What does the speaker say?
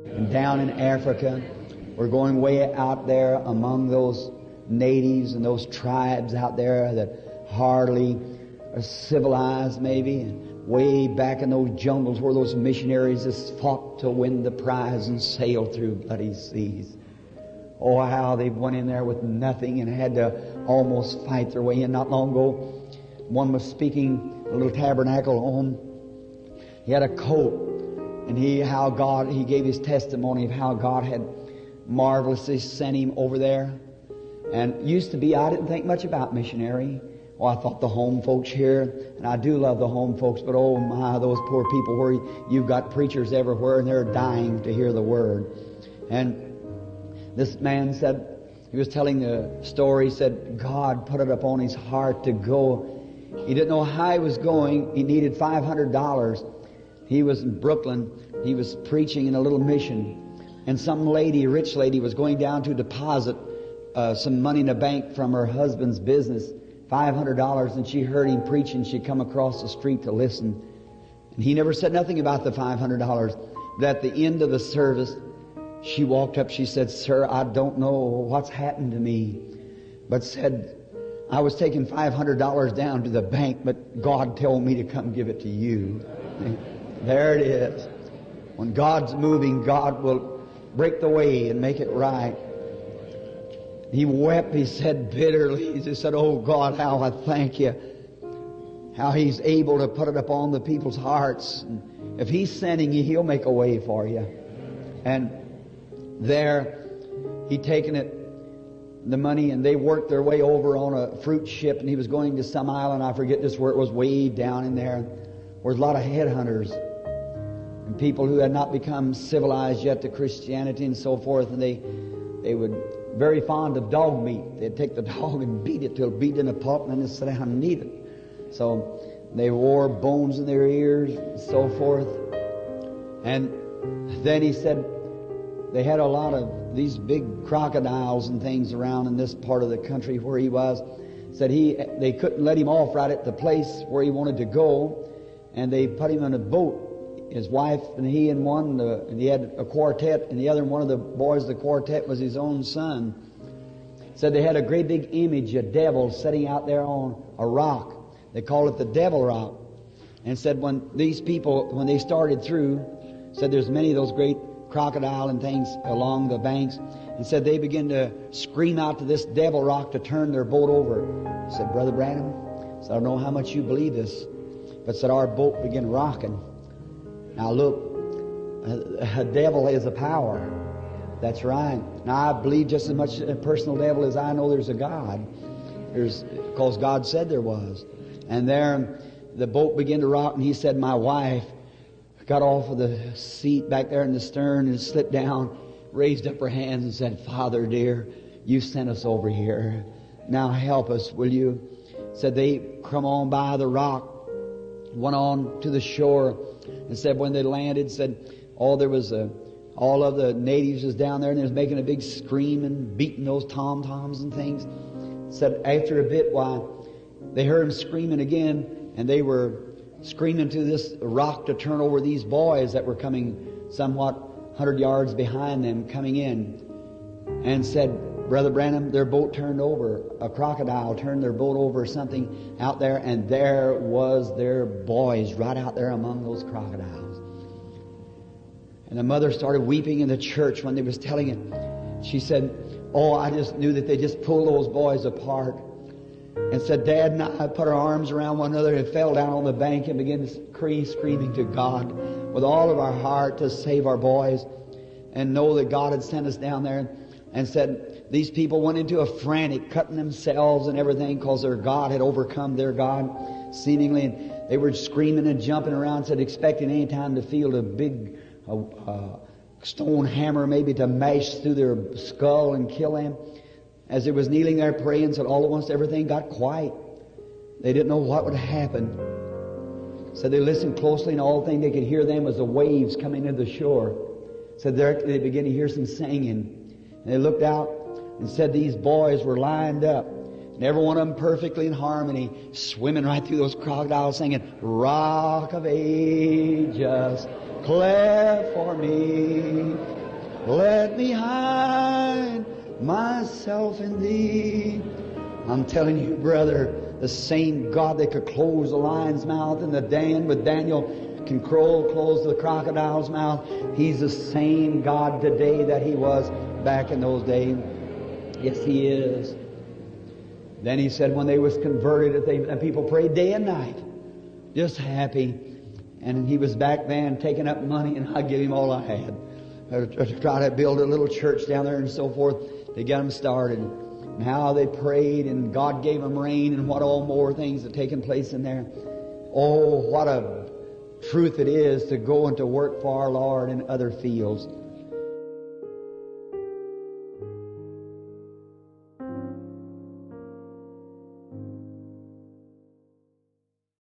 And down in Africa, we're going way out there among those natives and those tribes out there that hardly are civilized maybe, and way back in those jungles where those missionaries just fought to win the prize and sailed through bloody seas. Oh, how they went in there with nothing and had to almost fight their way in. Not long ago, one was speaking a little tabernacle home. He had a coat, and he gave his testimony of how God had marvelously sent him over there. And used to be, I didn't think much about missionary. Oh, I thought the home folks here, and I do love the home folks, but oh my, those poor people where you've got preachers everywhere and they're dying to hear the Word. And this man said, he was telling the story, he said God put it upon his heart to go. He didn't know how he was going. He needed $500. He was in Brooklyn. He was preaching in a little mission. And some lady, a rich lady, was going down to deposit some money in a bank from her husband's business, $500, and she heard him preaching. She come across the street to listen. And he never said nothing about the $500. But at the end of the service, she walked up, she said, "Sir, I don't know what's happened to me, but said, I was taking $500 down to the bank, but God told me to come give it to you." There it is. When God's moving, God will break the way and make it right. He wept, he said bitterly. He just said, "Oh God, how I thank you. How He's able to put it upon the people's hearts. And if He's sending you, He'll make a way for you." And there, he'd taken the money, and they worked their way over on a fruit ship, and he was going to some island, I forget just where it was, way down in there, where there's a lot of headhunters and people who had not become civilized yet to Christianity and so forth, and they would very fond of dog meat. They'd take the dog and beat it till it beat in a pulp, and then they'd sit down and eat it. So they wore bones in their ears and so forth. And then he said they had a lot of these big crocodiles and things around in this part of the country where he was. Said they couldn't let him off right at the place where he wanted to go, and they put him in a boat. His wife and he and one, and he had a quartet, and the other one of the boys of the quartet was his own son. Said they had a great big image, a devil sitting out there on a rock. They called it the Devil Rock. And said when these people, when they started through, said there's many of those great crocodile and things along the banks, and said they began to scream out to this Devil Rock to turn their boat over. He said, "Brother Branham," said, "I don't know how much you believe this, but said our boat began rocking. Now look, a devil has a power." That's right. Now I believe just as much a personal devil as I know there's a God. Because God said there was. And there the boat began to rock, and he said, "My wife got off of the seat back there in the stern and slipped down, raised up her hands and said, 'Father dear, you sent us over here. Now help us, will you?'" Said they come on by the rock, went on to the shore, and said when they landed, said all of the natives was down there, and they was making a big scream and beating those tom-toms and things. Said after a bit, why, they heard them screaming again, and they were screaming to this rock to turn over these boys that were coming somewhat 100 yards behind them coming in. And said, "Brother Branham, their boat turned over. A crocodile turned their boat over or something out there, and there was their boys right out there among those crocodiles." And the mother started weeping in the church when they was telling it. She said, "Oh, I just knew that they just pulled those boys apart." And said, "Dad and I put our arms around one another and fell down on the bank and began to screaming to God with all of our heart to save our boys and know that God had sent us down there." And said these people went into a frantic, cutting themselves and everything because their God had overcome their God, seemingly. And they were screaming and jumping around, said expecting any time to feel a big stone hammer maybe to mash through their skull and kill them. As they was kneeling there praying, said all at once everything got quiet. They didn't know what would happen. Said they listened closely, and all thing they could hear them was the waves coming to the shore. Said there they began to hear some singing. And they looked out and said these boys were lined up, and every one of them perfectly in harmony, swimming right through those crocodiles, singing, "Rock of Ages, cleft for me, Let me hide myself in Thee. I'm telling you, brother, the same God that could close the lion's mouth and with Daniel can close the crocodile's mouth. He's the same God today that He was back in those days. Yes, He is. Then He said when they was converted, that people prayed day and night, just happy. And He was back then taking up money, and I give Him all I had to try to build a little church down there and so forth to get them started. And how they prayed, and God gave them rain, and what all more things had taken place in there. Oh, what a truth it is to go and to work for our Lord in other fields.